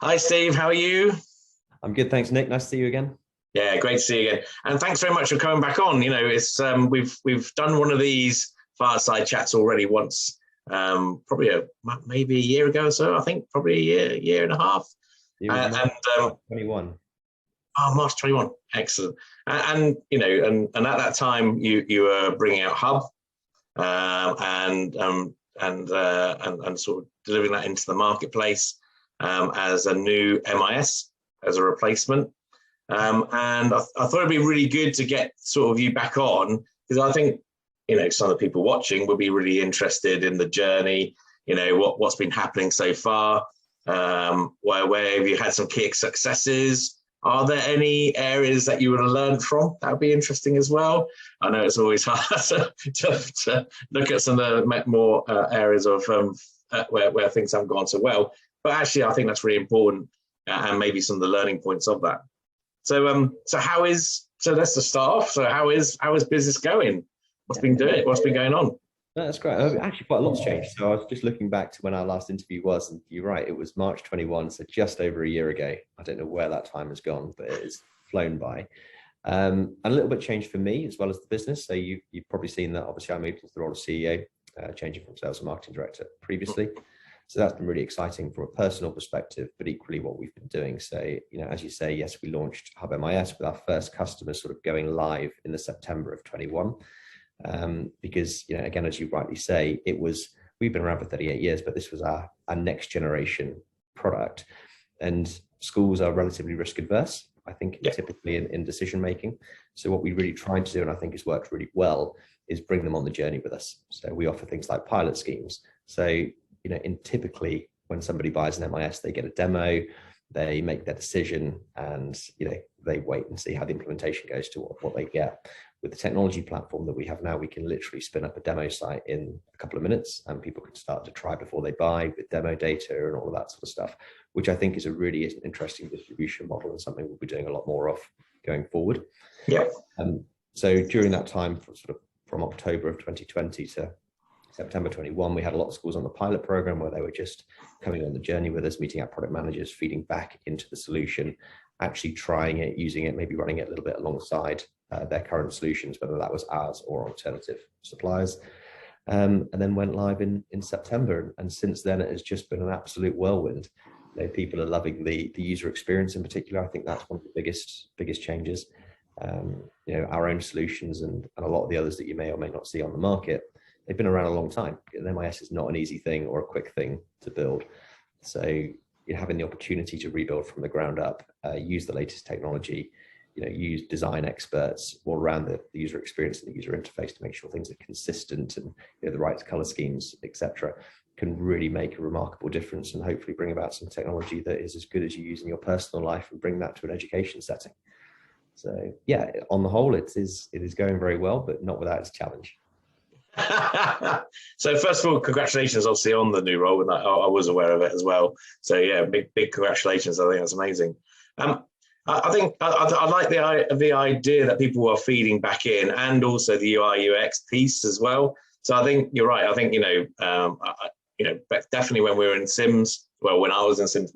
Hi, Steve. How are you? I'm good, thanks, Nick. Nice to see you again. Yeah, great to see you again. And thanks very much for coming back on. It's we've done one of these fireside chats already once, probably maybe a year ago or so. I think probably a year and a half. March 21. Oh, March 21. Excellent. And at that time you were bringing out Hub, and sort of delivering that into the marketplace as a new MIS as a replacement. And I thought it'd be really good to get sort of you back on, because I think, some of the people watching would be really interested in the journey, what's been happening so far, where have you had some key successes? Are there any areas that you would have learned from? That would be interesting as well. I know it's always hard to look at some of the more areas of where things haven't gone so well, but actually I think that's really important, and maybe some of the learning points of that. So let's just start off. So how is business going? What's been going on? No, that's great. Actually, quite a lot's changed. So I was just looking back to when our last interview was, and you're right, it was March 21, so just over a year ago. I don't know where that time has gone, but it has flown by. And a little bit changed for me as well as the business. So you've probably seen that. Obviously, I moved into the role of CEO, changing from sales and marketing director previously. So that's been really exciting from a personal perspective, but equally what we've been doing. So, as you say, yes, we launched Hub MIS with our first customers sort of going live in the September of 21. Because, again, as you rightly say, we've been around for 38 years, but this was our next generation product. And schools are relatively risk adverse, I think, typically in decision making. So what we really tried to do, and I think has worked really well, is bring them on the journey with us. So we offer things like pilot schemes. So typically when somebody buys an MIS, they get a demo, they make their decision, and they wait and see how the implementation goes to what they get. With the technology platform that we have now, we can literally spin up a demo site in a couple of minutes, and people can start to try before they buy with demo data and all of that sort of stuff, which I think is a really interesting distribution model and something we'll be doing a lot more of going forward. Yeah. So during that time, from October of 2020 to September 21, we had a lot of schools on the pilot program where they were just coming on the journey with us, meeting our product managers, feeding back into the solution, actually trying it, using it, maybe running it a little bit alongside their current solutions, whether that was ours or alternative suppliers, and then went live in September. And since then, it has just been an absolute whirlwind. People are loving the user experience in particular. I think that's one of the biggest changes. Our own solutions and a lot of the others that you may or may not see on the market, they've been around a long time. An MIS is not an easy thing or a quick thing to build. So having the opportunity to rebuild from the ground up, use the latest technology, use design experts all around the user experience and the user interface to make sure things are consistent and the right color schemes, etc., can really make a remarkable difference and hopefully bring about some technology that is as good as you use in your personal life and bring that to an education setting. So yeah, on the whole, it is going very well, but not without its challenge. So first of all, congratulations obviously on the new role, and I was aware of it as well. So yeah, big congratulations. I think that's amazing. I think I like the idea that people are feeding back in, and also the UI UX piece as well. So I think you're right. I think definitely when we were in Sims, when I was in Sims,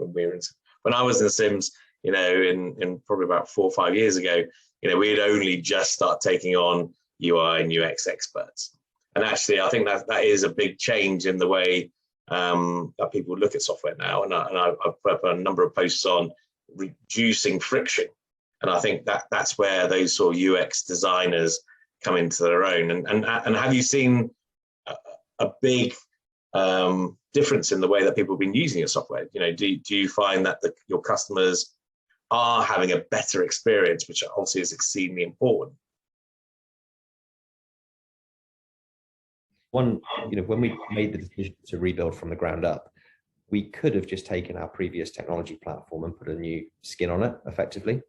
in probably about 4 or 5 years ago, we had only just started taking on UI and UX experts. And actually, I think that is a big change in the way that people look at software now. And I've put up a number of posts on reducing friction. And I think that's where those sort of UX designers come into their own. And have you seen a big difference in the way that people have been using your software? Do you find that your customers are having a better experience, which obviously is exceedingly important? When we made the decision to rebuild from the ground up, we could have just taken our previous technology platform and put a new skin on it effectively.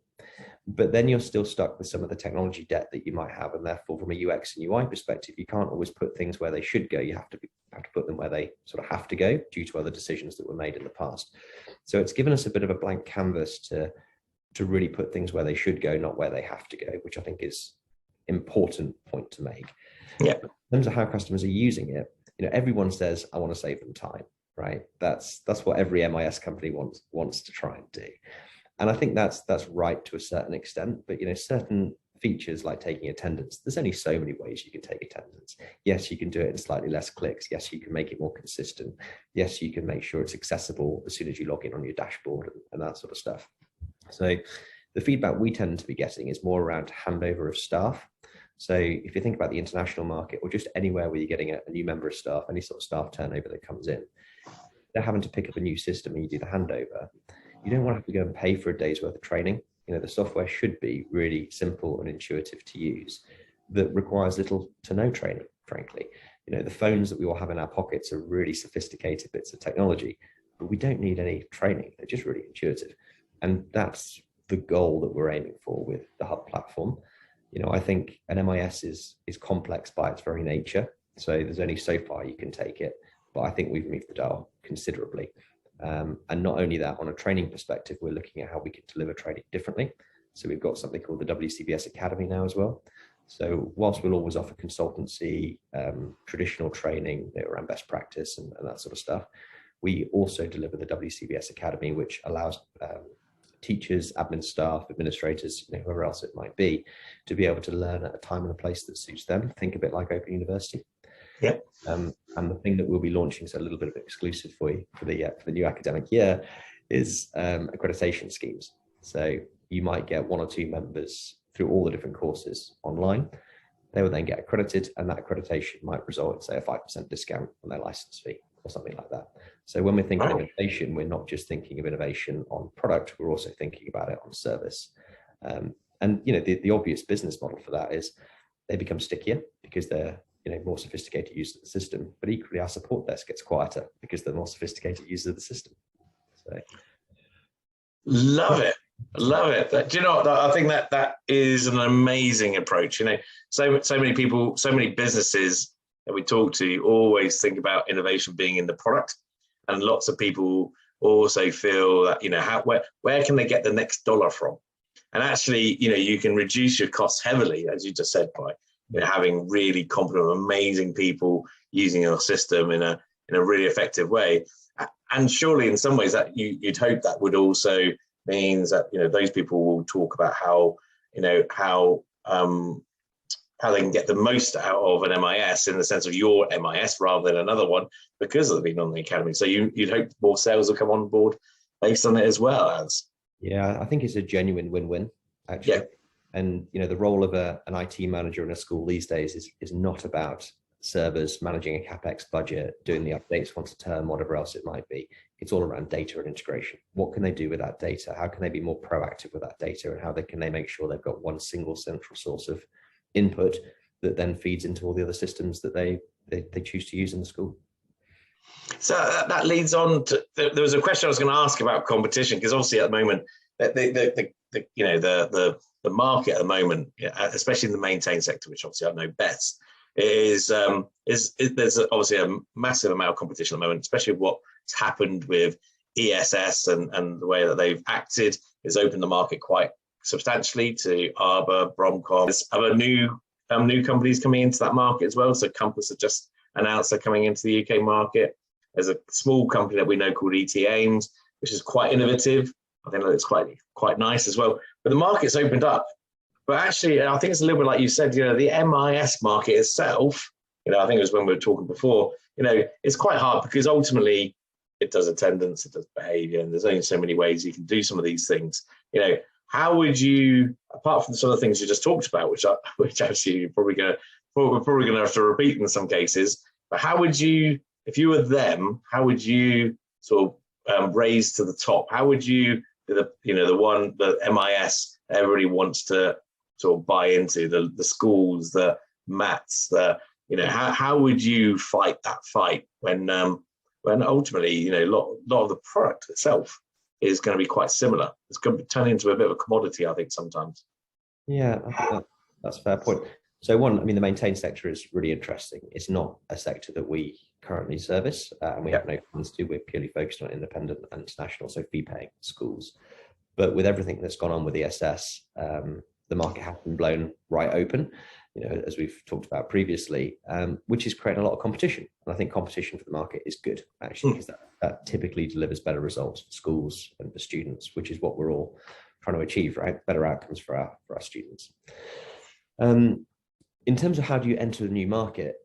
But then you're still stuck with some of the technology debt that you might have. And therefore, from a UX and UI perspective, you can't always put things where they should go. You have to put them where they sort of have to go due to other decisions that were made in the past. So it's given us a bit of a blank canvas to really put things where they should go, not where they have to go, which I think is important point to make. Yeah. In terms of how customers are using it, everyone says, I want to save them time. right? That's what every MIS company wants to try and do. And I think that's right to a certain extent, but certain features like taking attendance, there's only so many ways you can take attendance. Yes, you can do it in slightly less clicks. Yes, you can make it more consistent. Yes, you can make sure it's accessible as soon as you log in on your dashboard and that sort of stuff. So the feedback we tend to be getting is more around handover of staff. So if you think about the international market, or just anywhere where you're getting a new member of staff, any sort of staff turnover that comes in, they're having to pick up a new system and you do the handover. You don't want to have to go and pay for a day's worth of training. The software should be really simple and intuitive to use, that requires little to no training, frankly. The phones that we all have in our pockets are really sophisticated bits of technology, but we don't need any training. They're just really intuitive. And that's the goal that we're aiming for with the Hub platform. I think an MIS is complex by its very nature. So there's only so far you can take it, but I think we've moved the dial considerably. And not only that, on a training perspective, we're looking at how we can deliver training differently. So we've got something called the WCBS Academy now as well. So whilst we'll always offer consultancy, traditional training around best practice and that sort of stuff, we also deliver the WCBS Academy, which allows teachers, admin staff, administrators, whoever else it might be, to be able to learn at a time and a place that suits them. Think a bit like Open University. Yeah. And the thing that we'll be launching, so a little bit of exclusive for you for the new academic year, is accreditation schemes. So you might get 1 or 2 members through all the different courses online. They will then get accredited, and that accreditation might result in, say, a 5% discount on their license fee or something like that. So when we're thinking of innovation, we're not just thinking of innovation on product, we're also thinking about it on service. And the obvious business model for that is they become stickier because they're more sophisticated users of the system, but equally our support desk gets quieter because they're more sophisticated users of the system. So love it. Do you know what? I think that is an amazing approach. So many people, so many businesses that we talk to always think about innovation being in the product, and lots of people also feel that where can they get the next dollar from? And actually, you can reduce your costs heavily, as you just said, by having really competent, amazing people using your system in a really effective way. And surely, in some ways, that you'd hope that would also means that those people will talk about how they can get the most out of an MIS in the sense of your MIS rather than another one, because they've been on the academy. So you'd hope more sales will come on board based on it as well as. Yeah, I think it's a genuine win-win, actually. Yeah. And the role of an IT manager in a school these days is not about servers, managing a CapEx budget, doing the updates once a term, whatever else it might be. It's all around data and integration. What can they do with that data? How can they be more proactive with that data? And how can they make sure they've got one single central source of input that then feeds into all the other systems that they choose to use in the school? So that leads on to, there was a question I was going to ask about competition, because obviously at the moment, the market at the moment, especially in the maintain sector, which obviously I know best, is there's obviously a massive amount of competition at the moment, especially what's happened with ESS and the way that they've acted has opened the market quite substantially to Arbor, Bromcom. There's other new companies coming into that market as well. So Compass have just announced they're coming into the UK market. There's a small company that we know called ET Ames, which is quite innovative. I think it's quite nice as well. But the market's opened up. But actually, I think it's a little bit like you said, the MIS market itself, I think it was when we were talking before, it's quite hard because ultimately it does attendance, it does behavior, and there's only so many ways you can do some of these things. How would you, apart from some of the things you just talked about, which actually we're probably going to have to repeat in some cases, but how would you, if you were them, how would you sort of raise to the top? How would you, the MIS everybody wants to sort of buy into, the schools, the mats, how would you fight that fight when ultimately, a lot of the product itself is going to be quite similar. It's going to turn into a bit of a commodity, I think, sometimes. Yeah, I think that's a fair point. So the maintain sector is really interesting. It's not a sector that we currently service, and we have no plans to. We're purely focused on independent and international, so fee-paying schools. But with everything that's gone on with ESS, the market has been blown right open. as we've talked about previously, which is creating a lot of competition. And I think competition for the market is good, actually, because that typically delivers better results for schools and for students, which is what we're all trying to achieve, right? Better outcomes for our students. In terms of how do you enter a new market,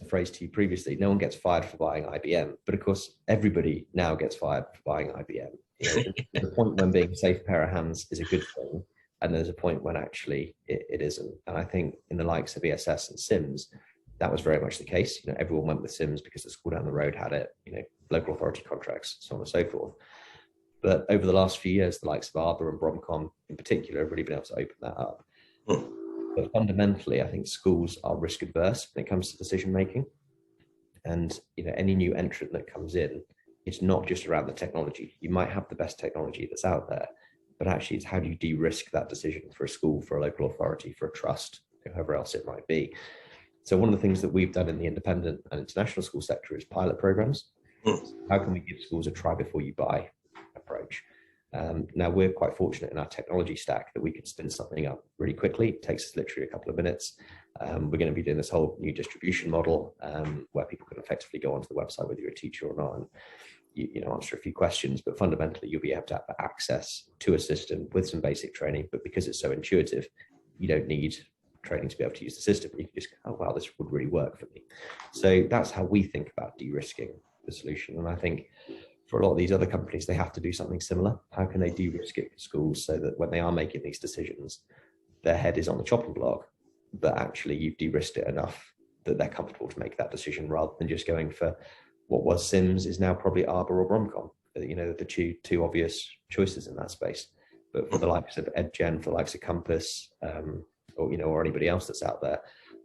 the phrase to you previously, no one gets fired for buying IBM, but of course, everybody now gets fired for buying IBM. There's a point when being a safe pair of hands is a good thing, and there's a point when actually it isn't. And I think in the likes of ESS and SIMS, that was very much the case. Everyone went with SIMS because the school down the road had it, local authority contracts, so on and so forth. But over the last few years, the likes of Arbor and Bromcom in particular have really been able to open that up. But fundamentally, I think schools are risk adverse when it comes to decision making. And any new entrant that comes in, it's not just around the technology. You might have the best technology that's out there, but actually it's how do you de-risk that decision for a school, for a local authority, for a trust, whoever else it might be. So one of the things that we've done in the independent and international school sector is pilot programs. How can we give schools a try before you buy approach? Now we're quite fortunate in our technology stack that we can spin something up really quickly. It takes us literally a couple of minutes. We're going to be doing this whole new distribution model where people can effectively go onto the website, whether you're a teacher or not, and answer a few questions, but fundamentally you'll be able to have access to a system with some basic training. But because it's so intuitive, you don't need training to be able to use the system. You can just go, oh wow, this would really work for me. So that's how we think about de-risking the solution. And I think for a lot of these other companies, they have to do something similar. How can they de-risk it for schools so that when they are making these decisions, their head is on the chopping block, but actually you've de-risked it enough that they're comfortable to make that decision rather than just going for what was SIMS is now probably Arbor or Bromcom, the two obvious choices in that space. But for the likes of EdGen, for the likes of Compass, or anybody else that's out there,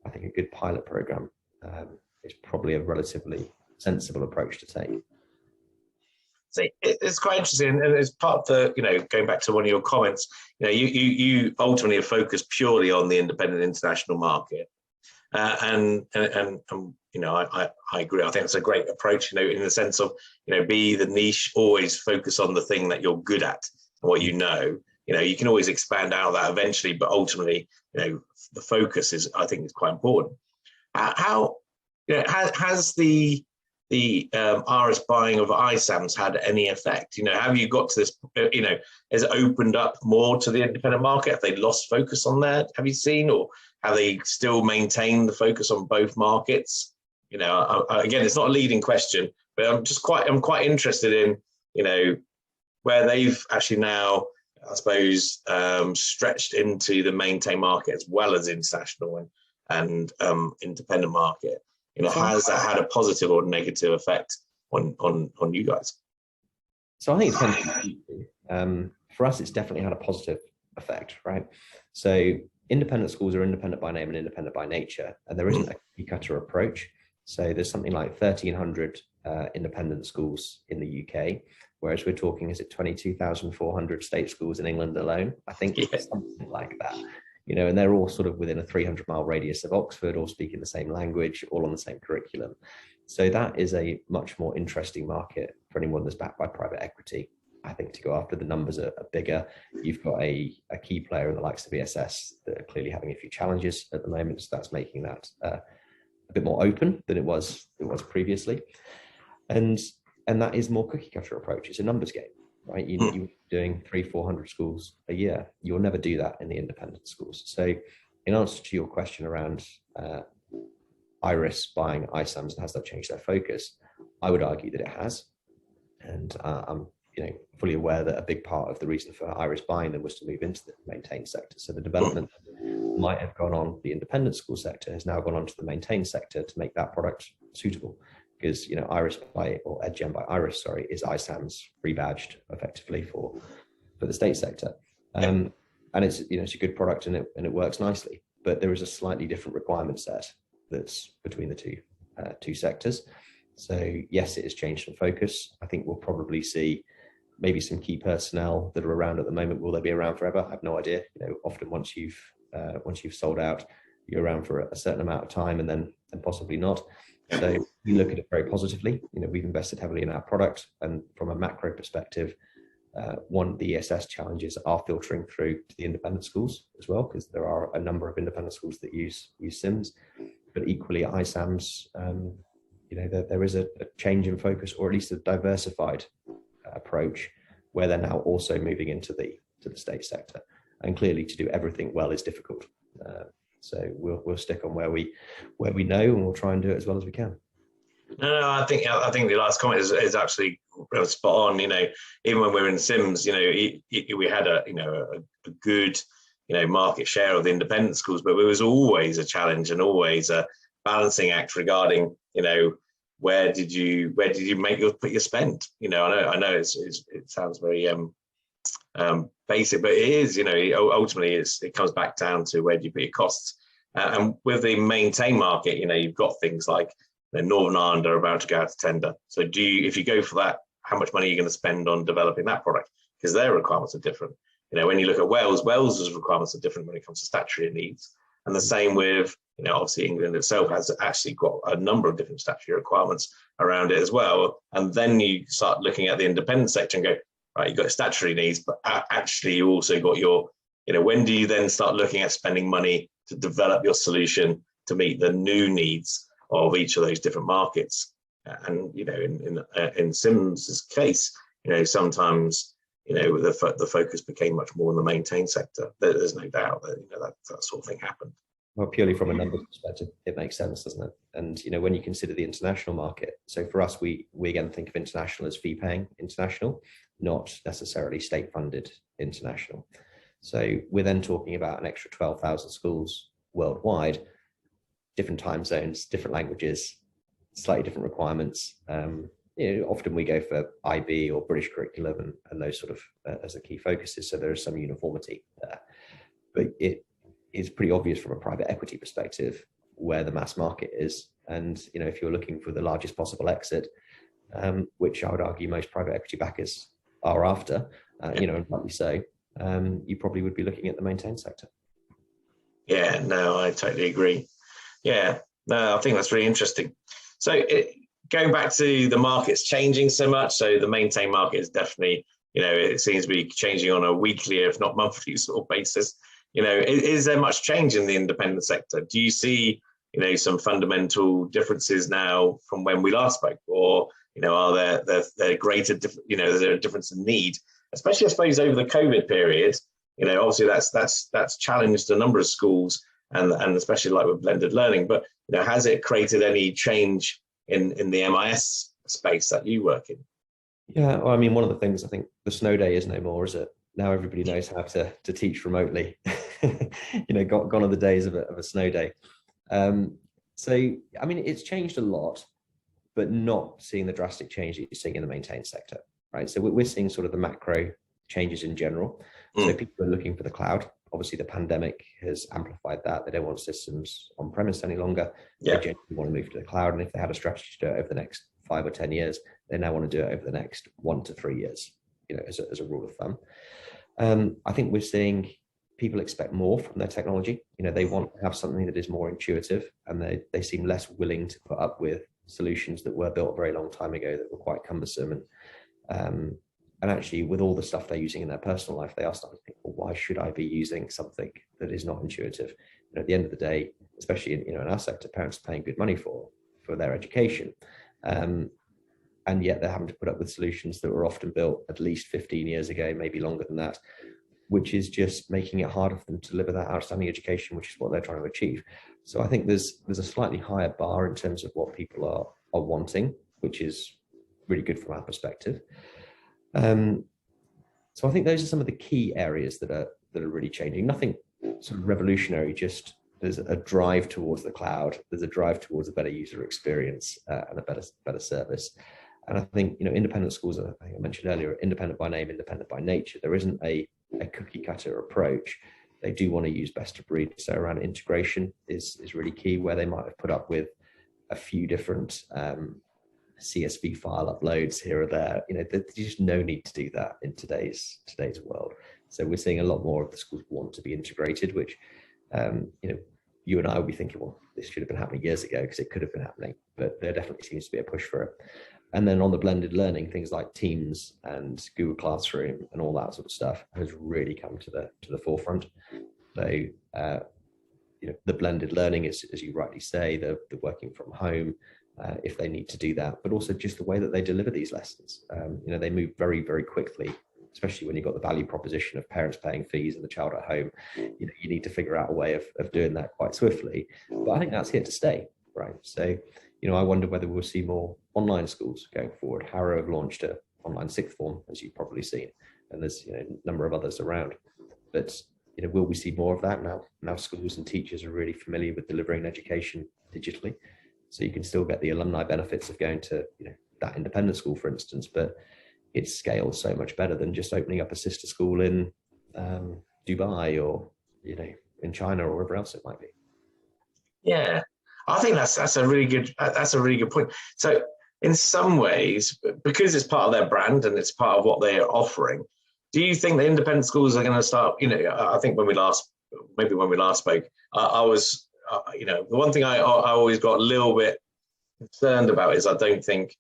I think a good pilot program is probably a relatively sensible approach to take. So it's quite interesting, and as part of the, going back to one of your comments, you ultimately have focused purely on the independent international market, and I agree. I think it's a great approach, in the sense of, be the niche, always focus on the thing that you're good at and what you can always expand out of that eventually, but ultimately, the focus is, I think, is quite important. How has the RS buying of ISAMs had any effect? Have you got to this, has it opened up more to the independent market? Have they lost focus on that? Have you seen, or have they still maintained the focus on both markets? Again, it's not a leading question, but I'm quite interested in, where they've actually now, I suppose, stretched into the maintain market as well as international and independent market. Has that had a positive or negative effect on you guys? So I think it's for us, it's definitely had a positive effect, right? So independent schools are independent by name and independent by nature, and there isn't a cookie cutter approach. So there's something like 1,300 independent schools in the UK, whereas we're talking, is it 22,400 state schools in England alone? I think it's something like that. And they're all sort of within a 300-mile radius of Oxford, all speaking the same language, all on the same curriculum. So that is a much more interesting market for anyone that's backed by private equity, I think, to go after. The numbers are bigger. You've got a key player in the likes of ESS that are clearly having a few challenges at the moment, so that's making that a bit more open than it was previously. And that is more cookie cutter approach. It's a numbers game, right? You're doing 300-400 schools a year. You'll never do that in the independent schools. So in answer to your question around Iris buying ISAMs and has that changed their focus, I would argue that it has. And I'm fully aware that a big part of the reason for Iris buying them was to move into the maintain sector. So the development that might have gone on the independent school sector has now gone on to the maintain sector to make that product suitable. Because Iris by, or EdGen by Iris, sorry, is ISAMs rebadged effectively for the state sector, and it's it's a good product and it works nicely. But there is a slightly different requirement set that's between the two sectors. So yes, it has changed some focus. I think we'll probably see maybe some key personnel that are around at the moment. Will they be around forever? I have no idea. Often once you've sold out, you're around for a certain amount of time and then possibly not. So we look at it very positively. We've invested heavily in our product, and from a macro perspective, one of the ESS challenges are filtering through to the independent schools as well, because there are a number of independent schools that use SIMS, but equally ISAMs, there is a change in focus, or at least a diversified approach, where they're now also moving into the state sector. And clearly, to do everything well is difficult. So we'll stick on where we know, and we'll try and do it as well as we can. No, I think the last comment is actually spot on. Even when we're in Sims, we had a good market share of the independent schools, but it was always a challenge and always a balancing act regarding where did you put your spend. I know it sounds very basic, but it is. Ultimately it comes back down to where do you put your costs. And with the maintain market, you've got things like Northern Ireland are about to go out to tender. So if you go for that, how much money are you going to spend on developing that product? Because their requirements are different. When you look at Wales's requirements are different when it comes to statutory needs. And the same with, obviously England itself has actually got a number of different statutory requirements around it as well. And then you start looking at the independent sector and go, right, you've got statutory needs, but actually you also got your, when do you then start looking at spending money to develop your solution to meet the new needs of each of those different markets? And in Sims's case, sometimes the focus became much more in the maintain sector. There's no doubt that that sort of thing happened. Well, purely from a numbers perspective, it makes sense, doesn't it? And when you consider the international market, so for us, we again think of international as fee-paying international, not necessarily state-funded international. So we're then talking about an extra 12,000 schools worldwide, different time zones, different languages, slightly different requirements. Often we go for IB or British curriculum and those sort of as the key focuses. So there is some uniformity there, but it is pretty obvious from a private equity perspective where the mass market is. And if you're looking for the largest possible exit, which I would argue most private equity backers are after, and rightly so, you probably would be looking at the maintain sector. Yeah, no, I totally agree. Yeah, no, I think that's really interesting. So going back to the markets changing so much, so the maintain market is definitely, it seems to be changing on a weekly, if not monthly sort of basis. Is there much change in the independent sector? Do you see, some fundamental differences now from when we last spoke, or are there greater, is there a difference in need, especially I suppose over the COVID period? Obviously that's challenged a number of schools, and especially like with blended learning. But has it created any change in the MIS space that you work in? Yeah, well, I mean, one of the things, I think the snow day is no more, is it? Now everybody knows how to teach remotely. Gone are the days of a snow day. So I mean, it's changed a lot, but not seeing the drastic change that you're seeing in the maintain sector, right? So we're seeing sort of the macro changes in general. So people are looking for the cloud. Obviously, the pandemic has amplified that. They don't want systems on premise any longer. Yeah. They genuinely want to move to the cloud. And if they had a strategy to do it over the next 5 or 10 years, they now want to do it over the next 1 to 3 years, as a rule of thumb. I think we're seeing people expect more from their technology. They want to have something that is more intuitive, and they seem less willing to put up with solutions that were built a very long time ago that were quite cumbersome. And actually, with all the stuff they're using in their personal life, they are starting to think, well, why should I be using something that is not intuitive? At the end of the day, especially in our sector, parents are paying good money for their education. And yet they're having to put up with solutions that were often built at least 15 years ago, maybe longer than that, which is just making it harder for them to deliver that outstanding education, which is what they're trying to achieve. So I think there's a slightly higher bar in terms of what people are wanting, which is really good from our perspective. So I think those are some of the key areas that are really changing. Nothing sort of revolutionary, just there's a drive towards the cloud. There's a drive towards a better user experience and a better service. And I think, independent schools, I think I mentioned earlier, independent by name, independent by nature. There isn't a cookie cutter approach. They do want to use best of breed. So around integration is really key, where they might have put up with a few different CSV file uploads here or there. There's just no need to do that in today's world. So we're seeing a lot more of the schools want to be integrated, which you and I will be thinking, well, this should have been happening years ago, because it could have been happening, but there definitely seems to be a push for it. And then on the blended learning, things like Teams and Google Classroom and all that sort of stuff has really come to the forefront. So the blended learning is, as you rightly say, the working from home, if they need to do that, but also just the way that they deliver these lessons. They move very, very quickly, especially when you've got the value proposition of parents paying fees and the child at home. You need to figure out a way of doing that quite swiftly. But I think that's here to stay, right? So, I wonder whether we'll see more online schools going forward. Harrow have launched an online sixth form, as you've probably seen, and there's a number of others around. But will we see more of that now? Now schools and teachers are really familiar with delivering education digitally, so you can still get the alumni benefits of going to that independent school, for instance, but it's scaled so much better than just opening up a sister school in Dubai or in China or wherever else it might be. Yeah, I think that's a really good point. So in some ways, because it's part of their brand and it's part of what they are offering, do you think the independent schools are going to start? I think when we last spoke, I was, the one thing I always got a little bit concerned about is I don't think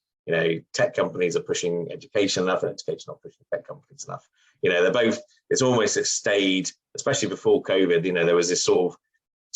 tech companies are pushing education enough, and education not pushing tech companies enough. They're both. It's almost it stayed, especially before COVID. There was this sort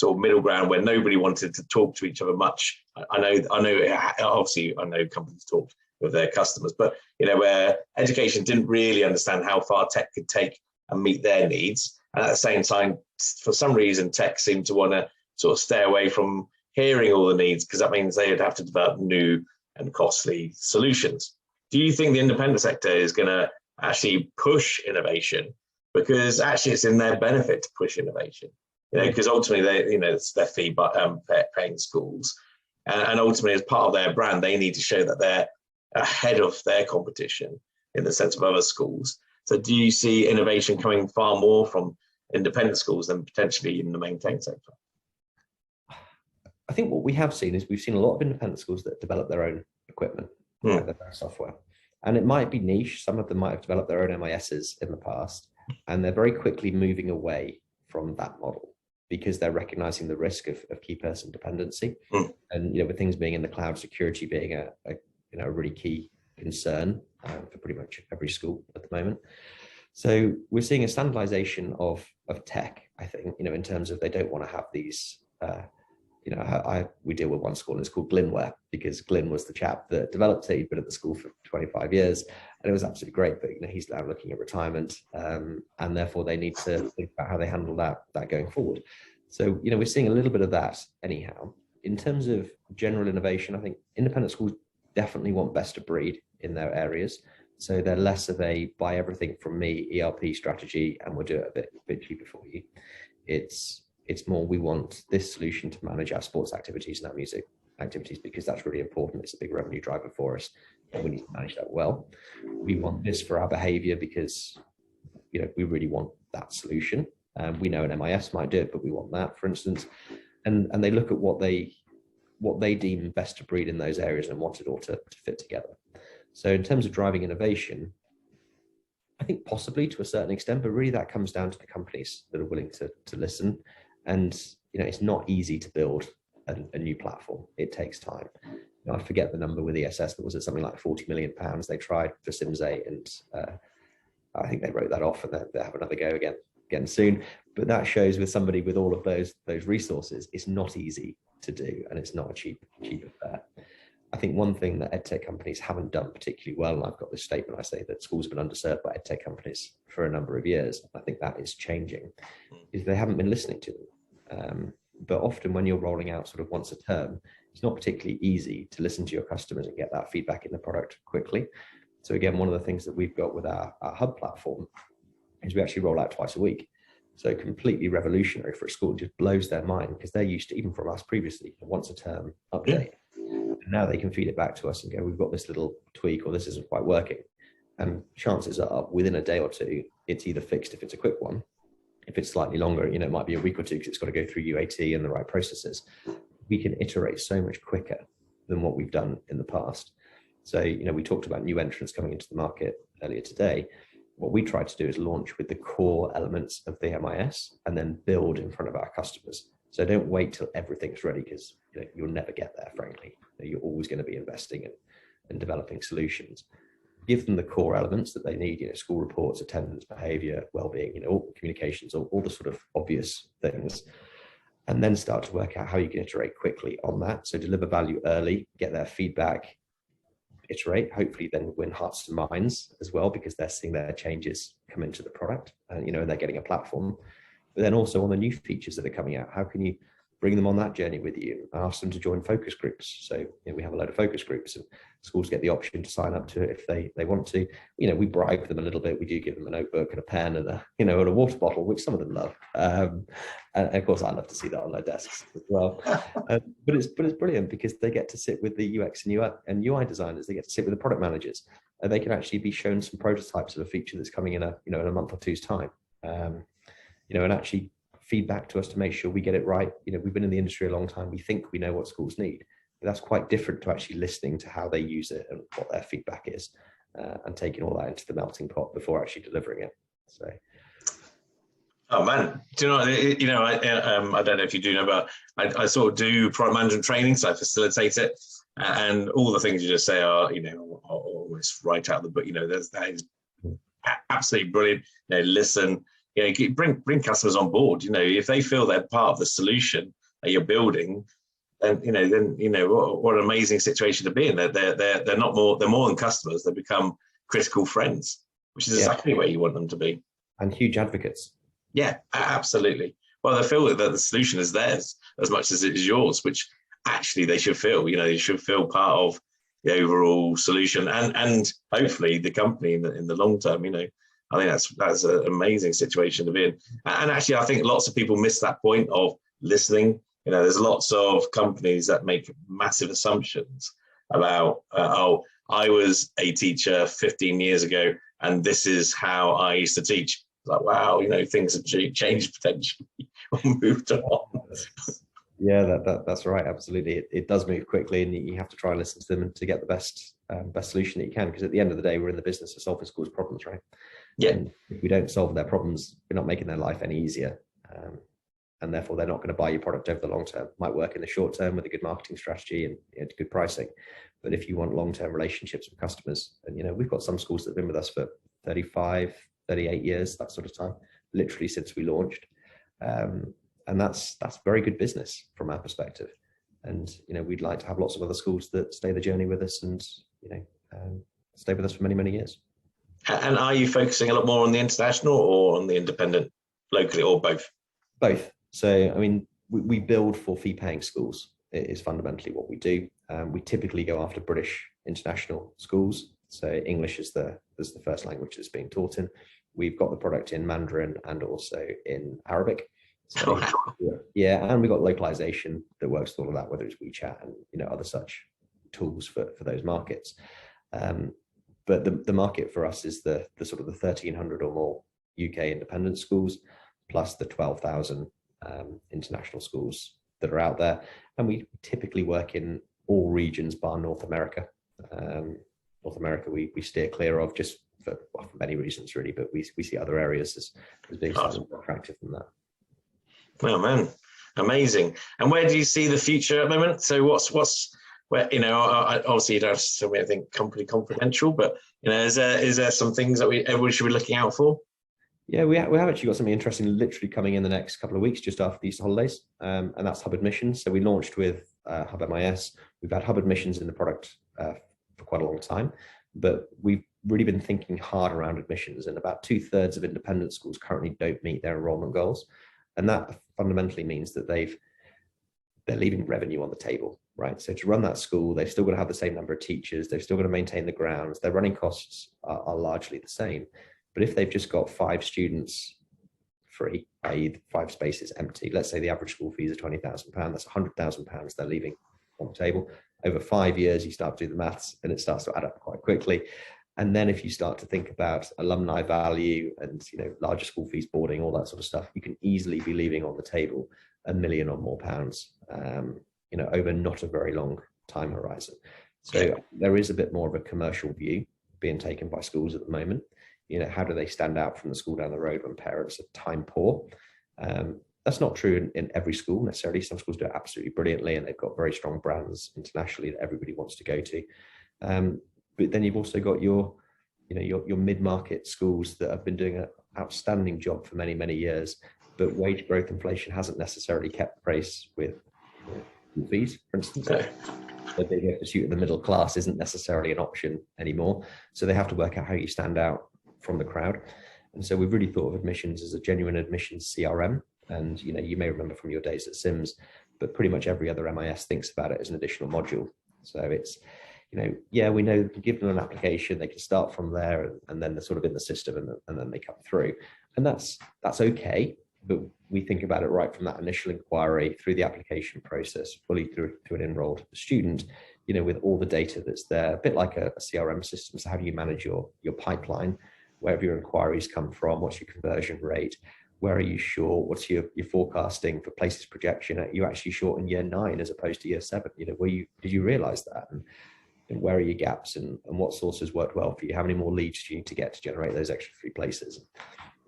of middle ground where nobody wanted to talk to each other much. I know. Obviously, I know companies talked with their customers, but where education didn't really understand how far tech could take and meet their needs, and at the same time, for some reason, tech seemed to want to sort of stay away from hearing all the needs, because that means they would have to develop new and costly solutions. Do you think the independent sector is going to actually push innovation, because actually it's in their benefit to push innovation? Because ultimately it's their fee paying schools, and ultimately as part of their brand, they need to show that they're ahead of their competition in the sense of other schools. So do you see innovation coming far more from independent schools than potentially in the maintained sector? I think what we have seen is we've seen a lot of independent schools that develop their own equipment, their own software. And it might be niche. Some of them might have developed their own MISs in the past, and they're very quickly moving away from that model because they're recognizing the risk of key person dependency. And, with things being in the cloud, security being a really key concern for pretty much every school at the moment. So we're seeing a standardization of tech, I think, in terms of they don't want to have these we deal with one school and it's called Glinware, because Glyn was the chap that developed it. He'd been at the school for 25 years and it was absolutely great, but he's now looking at retirement, and therefore they need to think about how they handle that going forward. So we're seeing a little bit of that anyhow. In terms of general innovation, I think independent schools definitely want best of breed in their areas, so they're less of a buy everything from me ERP strategy and we'll do it a bit cheaper for you. It's more, we want this solution to manage our sports activities and our music activities, because that's really important. It's a big revenue driver for us and we need to manage that well. We want this for our behavior because we really want that solution. We know an MIS might do it, but we want that, for instance. And they look at what they deem best to breed in those areas and want it all to fit together. So in terms of driving innovation, I think possibly to a certain extent, but really that comes down to the companies that are willing to listen. And it's not easy to build a new platform. It takes time. I forget the number with ESS, but was it something like £40 million they tried for Sims 8, and I think they wrote that off, and they'll have another go again soon. But that shows with somebody with all of those resources, it's not easy to do, and it's not a cheap affair. I think one thing that EdTech companies haven't done particularly well, and I've got this statement, I say that schools have been underserved by EdTech companies for a number of years. I think that is changing, is they haven't been listening to them. But often when you're rolling out sort of once a term, it's not particularly easy to listen to your customers and get that feedback in the product quickly. So again, one of the things that we've got with our hub platform is we actually roll out twice a week. So completely revolutionary for a school. It just blows their mind, because they're used to, even from us previously, a once a term update. And now they can feed it back to us and go, we've got this little tweak, or this isn't quite working. And chances are within a day or two, it's either fixed if it's a quick one. If it's slightly longer, it might be a week or two because it's got to go through UAT and the right processes. We can iterate so much quicker than what we've done in the past. So, we talked about new entrants coming into the market earlier today. What we try to do is launch with the core elements of the MIS and then build in front of our customers. So don't wait till everything's ready, because you'll never get there, frankly. You're always going to be investing and developing solutions. Give them the core elements that they need, school reports, attendance, behavior, well-being, all communications, all the sort of obvious things, and then start to work out how you can iterate quickly on that. So deliver value early, get their feedback, iterate, hopefully then win hearts and minds as well, because they're seeing their changes come into the product, and they're getting a platform. But then also on the new features that are coming out, how can you bring them on that journey with you and ask them to join focus groups? So we have a load of focus groups, and schools get the option to sign up to it if they want to. We bribe them a little bit. We do give them a notebook and a pen and and a water bottle, which some of them love. And of course, I love to see that on their desks as well. But it's brilliant, because they get to sit with the UX and UI designers. They get to sit with the product managers, and they can actually be shown some prototypes of a feature that's coming in in a month or two's time. And actually feedback to us to make sure we get it right. We've been in the industry a long time. We think we know what schools need, but that's quite different to actually listening to how they use it and what their feedback is, and taking all that into the melting pot before actually delivering it. So. Oh man, do you know? I don't know if you do know, but I sort of do product management training, so I facilitate it, and all the things you just say are almost right out of the book. That is absolutely brilliant. Listen. Bring customers on board. If they feel they're part of the solution that you're building, then what an amazing situation to be in. They're more than customers. They become critical friends, which is exactly where you want them to be. And huge advocates. Yeah, absolutely. Well, they feel that the solution is theirs as much as it is yours, which actually they should feel. They should feel part of the overall solution, and hopefully the company in the long term. I think that's an amazing situation to be in. And actually, I think lots of people miss that point of listening. There's lots of companies that make massive assumptions about, I was a teacher 15 years ago, and this is how I used to teach. Like, wow, things have changed potentially or moved on. Yeah, that's right. Absolutely. It does move quickly, and you have to try and listen to them and to get the best solution that you can. Because at the end of the day, we're in the business of solving schools' problems, right? Yeah. And if we don't solve their problems, we're not making their life any easier. And therefore, they're not going to buy your product over the long term. Might work in the short term with a good marketing strategy and good pricing. But if you want long-term relationships with customers, and we've got some schools that have been with us for 35, 38 years, that sort of time, literally since we launched. And that's very good business from our perspective. And we'd like to have lots of other schools that stay the journey with us and stay with us for many, many years. And are you focusing a lot more on the international or on the independent, locally, or both? Both. So we build for fee-paying schools. It is fundamentally what we do. We typically go after British international schools. So English is the first language that's being taught in. We've got the product in Mandarin and also in Arabic. So, yeah, and we've got localization that works with all of that, whether it's WeChat and other such tools for those markets. But the market for us is the sort of the 1,300 or more UK independent schools, plus the 12,000 international schools that are out there. And we typically work in all regions bar North America. North America we steer clear of just for many reasons, really, but we see other areas as being slightly more attractive than that. Oh man, amazing. And where do you see the future at the moment? So what's where, obviously you don't have to tell me anything company confidential, but is there some things that everyone should be looking out for? Yeah, we have actually got something interesting literally coming in the next couple of weeks, just after the Easter holidays, and that's Hub Admissions. So we launched with Hub MIS. We've had Hub Admissions in the product for quite a long time, but we've really been thinking hard around admissions, and about 2/3 of independent schools currently don't meet their enrollment goals. And that fundamentally means that they're leaving revenue on the table, right? So to run that school, they've still got to have the same number of teachers. They've still got to maintain the grounds. Their running costs are largely the same. But if they've just got 5 students free, i.e. 5 spaces empty, let's say the average school fees are £20,000, that's £100,000 they're leaving on the table. Over 5 years, you start to do the maths and it starts to add up quite quickly. And then if you start to think about alumni value and larger school fees, boarding, all that sort of stuff, you can easily be leaving on the table £1 million or more over not a very long time horizon. So there is a bit more of a commercial view being taken by schools at the moment. How do they stand out from the school down the road when parents are time poor? That's not true in every school necessarily. Some schools do it absolutely brilliantly, and they've got very strong brands internationally that everybody wants to go to. But then you've also got your mid-market schools that have been doing an outstanding job for many, many years, but wage growth inflation hasn't necessarily kept pace with fees, for instance. The bigger pursuit of the middle class isn't necessarily an option anymore. So they have to work out how you stand out from the crowd. And so we've really thought of admissions as a genuine admissions CRM. And you may remember from your days at Sims, but pretty much every other MIS thinks about it as an additional module. So it's, we know we can give them an application, they can start from there, and then they're sort of in the system, and then they come through. And that's okay, but we think about it right from that initial inquiry through the application process, fully through to an enrolled student, with all the data that's there, a bit like a CRM system. So how do you manage your pipeline? Where have your inquiries come from? What's your conversion rate? Where are you short? What's your forecasting for places projection? Are you actually short in year 9 as opposed to year 7? Did you realize that? And where are your gaps, and what sources worked well for you? How many more leads do you need to get to generate those extra 3 places?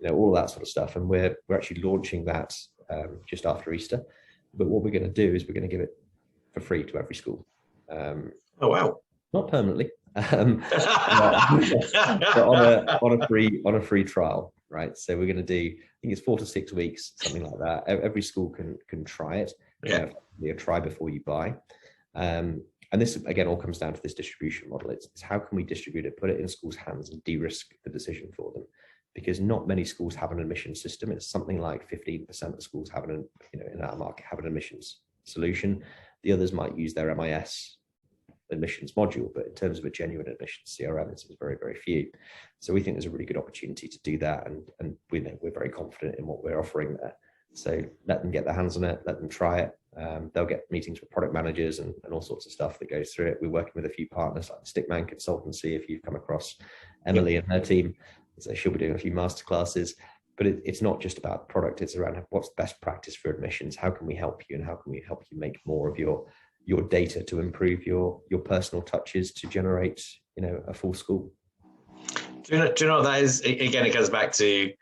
All of that sort of stuff. And we're actually launching that just after Easter. But what we're going to do is we're going to give it for free to every school. Oh, wow. Not permanently, but on a free trial, right? So we're going to do, I think it's 4 to 6 weeks, something like that. Every school can try it. Yeah. Try before you buy. And this, again, all comes down to this distribution model. It's how can we distribute it, put it in schools' hands, and de-risk the decision for them? Because not many schools have an admissions system. It's something like 15% of schools have in our market have an admissions solution. The others might use their MIS admissions module, but in terms of a genuine admissions CRM, it's very, very few. So we think there's a really good opportunity to do that, and we're very confident in what we're offering there. So let them get their hands on it, let them try it. They'll get meetings with product managers and all sorts of stuff that goes through it. We're working with a few partners like Stickman Consultancy, if you've come across Emily and her team. So she'll be doing a few masterclasses. But it's not just about the product, it's around what's best practice for admissions, how can we help you, and how can we help you make more of your data to improve your personal touches to generate a full school. Do you know what that is? Again, it goes back to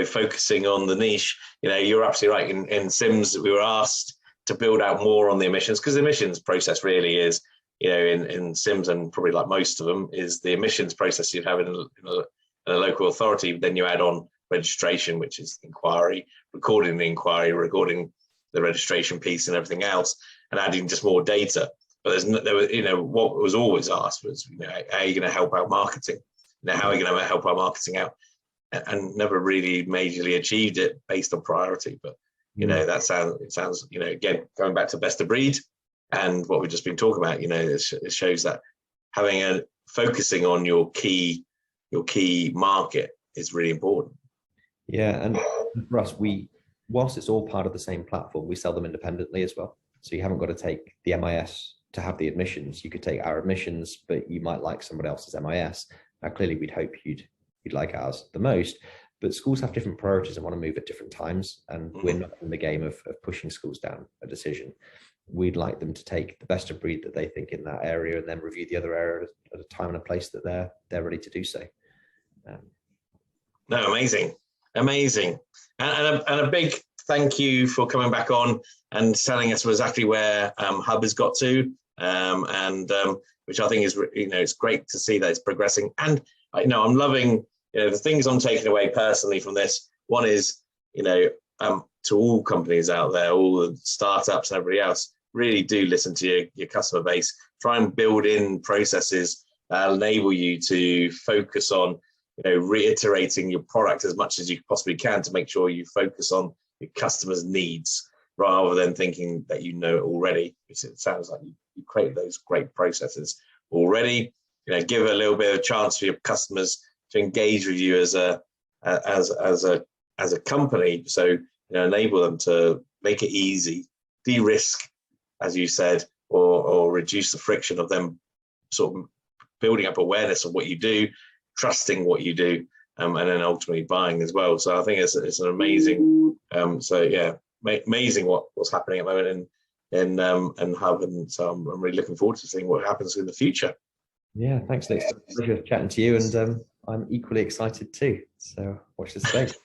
focusing on the niche. You're absolutely right. In Sims, we were asked to build out more on the admissions, because the admissions process really is, in Sims, and probably like most of them, is the admissions process you'd have in a local authority. Then you add on registration, which is inquiry, recording the inquiry, recording the registration piece and everything else, and adding just more data. But what was always asked was, how are you going to help out marketing? How are you going to help our marketing out? And never really majorly achieved it based on priority. But that sounds again, going back to best of breed and what we've just been talking about, it shows that focusing on your key market is really important. Yeah, and for us, whilst it's all part of the same platform, we sell them independently as well. So you haven't got to take the MIS to have the admissions. You could take our admissions, but you might like somebody else's MIS. Now, clearly, we'd hope you'd like ours the most, but schools have different priorities and want to move at different times. And we're not in the game of pushing schools down a decision. We'd like them to take the best of breed that they think in that area, and then review the other area at a time and a place that they're ready to do so. No, amazing. And a big thank you for coming back on and telling us exactly where Hub has got to, which I think is, it's great to see that it's progressing. And I'm loving, the things I'm taking away personally from this. One is, to all companies out there, all the startups and everybody else, really do listen to your customer base. Try and build in processes that enable you to focus on, reiterating your product as much as you possibly can to make sure you focus on your customers' needs rather than thinking that it already. It sounds like you create those great processes already. Give a little bit of a chance for your customers to engage with you as a company. So enable them to make it easy, de-risk, as you said, or reduce the friction of them sort of building up awareness of what you do, trusting what you do, and then ultimately buying as well. So I think it's an amazing. Amazing what's happening at the moment in Hub, and so I'm really looking forward to seeing what happens in the future. Yeah, thanks, Nick. Pleasure chatting to you, and I'm equally excited too. So watch this space.